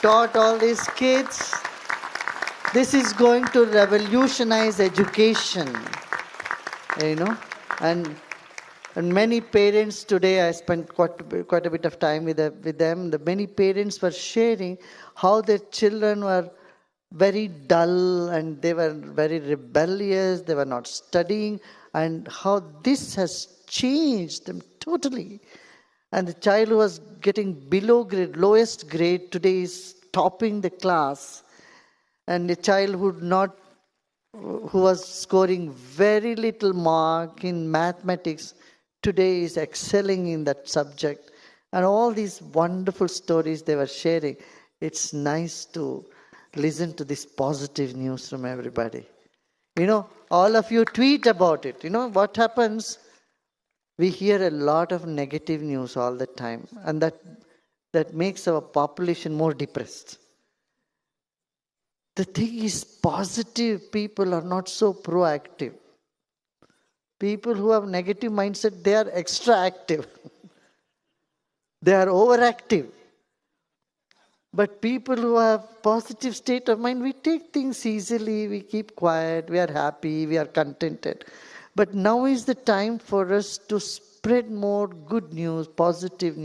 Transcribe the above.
taught all these kids. This is going to revolutionize education, and many parents today, I spent quite a bit of time with them. The many parents were sharing how their children were very dull and they were very rebellious. They were not studying, and how this has changed them totally. And the child who was getting below grade, lowest grade, today is topping the class. And the child who was scoring very little mark in mathematics, today is excelling in that subject. And all these wonderful stories they were sharing. It's nice to listen to this positive news from everybody. All of you tweet about it. What happens? We hear a lot of negative news all the time. And that makes our population more depressed. The thing is, positive people are not so proactive. People who have negative mindset, they are extra active. They are overactive. But people who have positive state of mind, we take things easily, we keep quiet, we are happy, we are contented. But now is the time for us to spread more good news, positive news.